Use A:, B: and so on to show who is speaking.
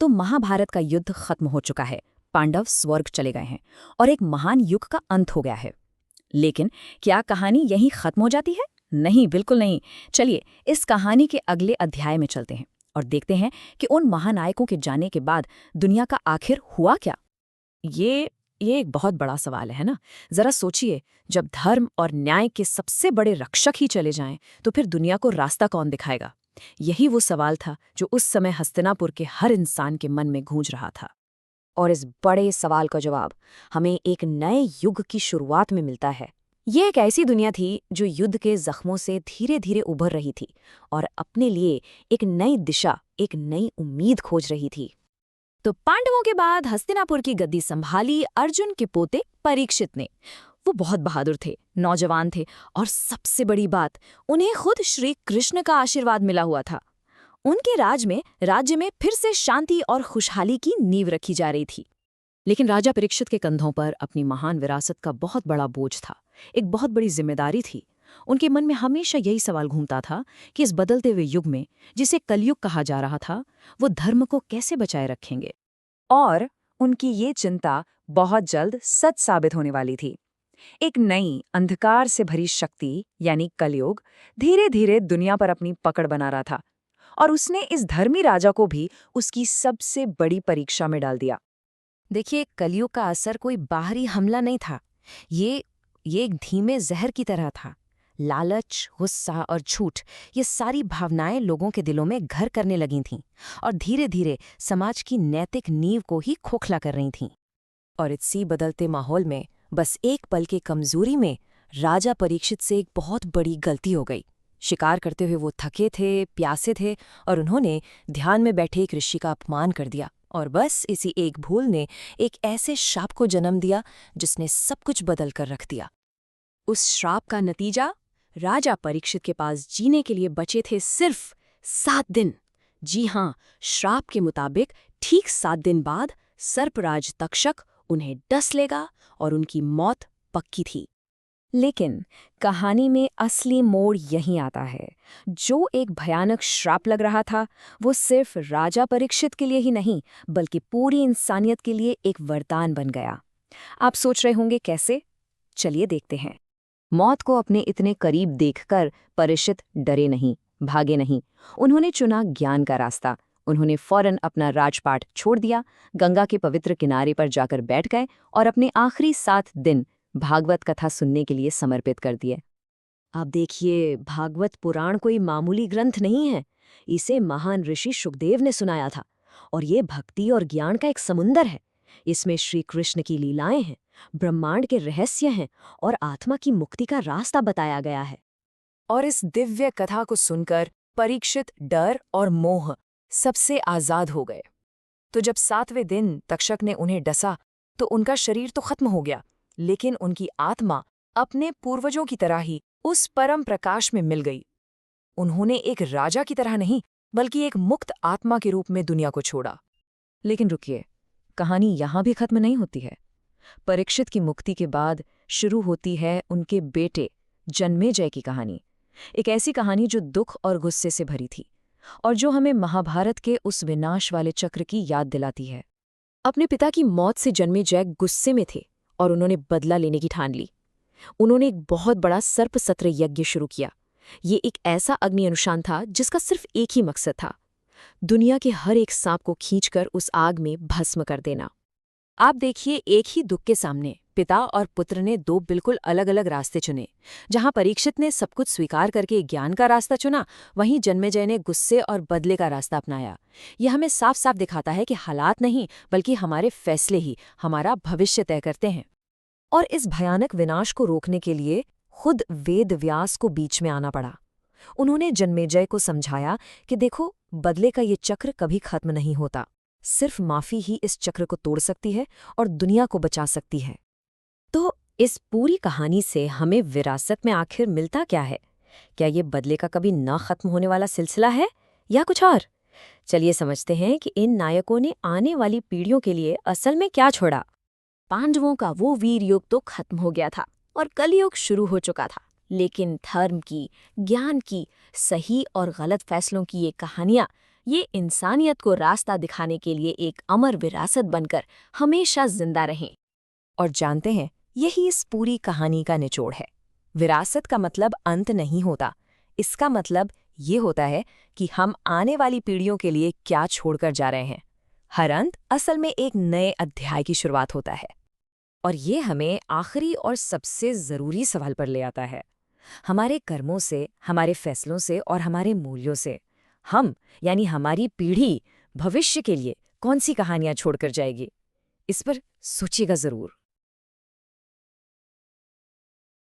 A: तो महाभारत का युद्ध खत्म हो चुका है, पांडव स्वर्ग चले गए हैं और एक महान युग का अंत हो गया है। लेकिन क्या कहानी यहीं खत्म हो जाती है? नहीं, बिल्कुल नहीं। चलिए इस कहानी के अगले अध्याय में चलते हैं और देखते हैं कि उन महानायकों के जाने के बाद दुनिया का आखिर हुआ क्या। ये एक बहुत बड़ा सवाल है ना। जरा सोचिए, जब धर्म और न्याय के सबसे बड़े रक्षक ही चले जाएं, तो फिर दुनिया को रास्ता कौन दिखाएगा? यही वो सवाल था जो उस समय हस्तिनापुर के हर इंसान के मन में गूंज रहा था। और इस बड़े सवाल का जवाब हमें एक नए युग की शुरुआत में मिलता है। ये एक ऐसी दुनिया थी जो युद्ध के जख्मों से धीरे धीरे उभर रही थी और अपने लिए एक नई दिशा, एक नई उम्मीद खोज रही थी। तो पांडवों के बाद हस्तिनापुर की गद्दी संभाली अर्जुन के पोते परीक्षित ने। वो बहुत बहादुर थे, नौजवान थे और सबसे बड़ी बात, उन्हें खुद श्री कृष्ण का आशीर्वाद मिला हुआ था। उनके राज्य में फिर से शांति और खुशहाली की नींव रखी जा रही थी। लेकिन राजा परीक्षित के कंधों पर अपनी महान विरासत का बहुत बड़ा बोझ था, एक बहुत बड़ी जिम्मेदारी थी। उनके मन में हमेशा यही सवाल घूमता था कि इस बदलते हुए युग में, जिसे कलयुग कहा जा रहा था, वो धर्म को कैसे बचाए रखेंगे। और उनकी ये चिंता बहुत जल्द सच साबित होने वाली थी। एक नई अंधकार से भरी शक्ति यानी कलयुग धीरे धीरे दुनिया पर अपनी पकड़ बना रहा था और उसने इस धर्मी राजा को भी उसकी सबसे बड़ी परीक्षा में डाल दिया। देखिए, कलयुग का असर कोई बाहरी हमला नहीं था। ये एक धीमे जहर की तरह था। लालच, गुस्सा और झूठ, ये सारी भावनाएं लोगों के दिलों में घर करने लगी थीं और धीरे धीरे समाज की नैतिक नींव को ही खोखला कर रही थीं। और इसी बदलते माहौल में बस एक पल की कमजोरी में राजा परीक्षित से एक बहुत बड़ी गलती हो गई। शिकार करते हुए वो थके थे, प्यासे थे और उन्होंने ध्यान में बैठे एक ऋषि का अपमान कर दिया। और बस इसी एक भूल ने एक ऐसे श्राप को जन्म दिया जिसने सब कुछ बदल कर रख दिया। उस श्राप का नतीजा, राजा परीक्षित के पास जीने के लिए बचे थे सिर्फ 7 दिन। जी हाँ, श्राप के मुताबिक ठीक 7 दिन बाद सर्पराज तक्षक उन्हें डस लेगा और उनकी मौत पक्की थी। लेकिन कहानी में असली मोड़ यहीं आता है। जो एक भयानक श्राप लग रहा था, वो सिर्फ राजा परीक्षित के लिए ही नहीं, बल्कि पूरी इंसानियत के लिए एक वरदान बन गया। आप सोच रहे होंगे कैसे? चलिए देखते हैं। मौत को अपने इतने करीब देखकर परीक्षित डरे नहीं, भागे नहीं। उन्होंने चुना ज्ञान का रास्ता। उन्होंने फौरन अपना राजपाट छोड़ दिया, गंगा के पवित्र किनारे पर जाकर बैठ गए और अपने आखिरी 7 दिन भागवत कथा सुनने के लिए समर्पित कर दिए। अब देखिए, भागवत पुराण कोई मामूली ग्रंथ नहीं है। इसे महान ऋषि शुकदेव ने सुनाया था और ये भक्ति और ज्ञान का एक समुंदर है। इसमें श्री कृष्ण की लीलाएं हैं, ब्रह्मांड के रहस्य हैं और आत्मा की मुक्ति का रास्ता बताया गया है। और इस दिव्य कथा को सुनकर परीक्षित डर और मोह सबसे आजाद हो गए। तो जब 7वें दिन तक्षक ने उन्हें डसा तो उनका शरीर तो खत्म हो गया, लेकिन उनकी आत्मा अपने पूर्वजों की तरह ही उस परम प्रकाश में मिल गई। उन्होंने एक राजा की तरह नहीं, बल्कि एक मुक्त आत्मा के रूप में दुनिया को छोड़ा। लेकिन रुकिए, कहानी यहाँ भी खत्म नहीं होती है। परीक्षित की मुक्ति के बाद शुरू होती है उनके बेटे जन्मेजय की कहानी। एक ऐसी कहानी जो दुख और गुस्से से भरी थी और जो हमें महाभारत के उस विनाश वाले चक्र की याद दिलाती है। अपने पिता की मौत से जन्मेजय गुस्से में थे और उन्होंने बदला लेने की ठान ली। उन्होंने एक बहुत बड़ा सर्प सत्र यज्ञ शुरू किया। ये एक ऐसा अग्नि अनुष्ठान था जिसका सिर्फ एक ही मकसद था, दुनिया के हर एक सांप को खींचकर उस आग में भस्म कर देना। आप देखिए, एक ही दुख के सामने पिता और पुत्र ने 2 बिल्कुल अलग अलग रास्ते चुने। जहां परीक्षित ने सब कुछ स्वीकार करके ज्ञान का रास्ता चुना, वहीं जन्मेजय ने गुस्से और बदले का रास्ता अपनाया। यह हमें साफ साफ दिखाता है कि हालात नहीं, बल्कि हमारे फैसले ही हमारा भविष्य तय करते हैं। और इस भयानक विनाश को रोकने के लिए खुद वेद व्यास को बीच में आना पड़ा। उन्होंने जन्मेजय को समझाया कि देखो, बदले का ये चक्र कभी खत्म नहीं होता। सिर्फ माफी ही इस चक्र को तोड़ सकती है और दुनिया को बचा सकती है। तो इस पूरी कहानी से हमें विरासत में आखिर मिलता क्या है? क्या ये बदले का कभी न खत्म होने वाला सिलसिला है या कुछ और? चलिए समझते हैं कि इन नायकों ने आने वाली पीढ़ियों के लिए असल में क्या छोड़ा। पांडवों का वो वीर युग तो खत्म हो गया था और कलयुग शुरू हो चुका था, लेकिन धर्म की, ज्ञान की, सही और गलत फैसलों की ये कहानियां
B: ये इंसानियत को रास्ता दिखाने के लिए एक अमर विरासत बनकर हमेशा जिंदा रहें।
A: और जानते हैं, यही इस पूरी कहानी का निचोड़ है। विरासत का मतलब अंत नहीं होता। इसका मतलब ये होता है कि हम आने वाली पीढ़ियों के लिए क्या छोड़कर जा रहे हैं। हर अंत असल में एक नए अध्याय की शुरुआत होता है। और ये हमें आखिरी और सबसे ज़रूरी सवाल पर ले आता है। हमारे कर्मों से, हमारे फैसलों से और हमारे मूल्यों से हम, यानी हमारी पीढ़ी, भविष्य के लिए कौन सी कहानियां छोड़कर जाएगी? इस पर सोचिएगा ज़रूर।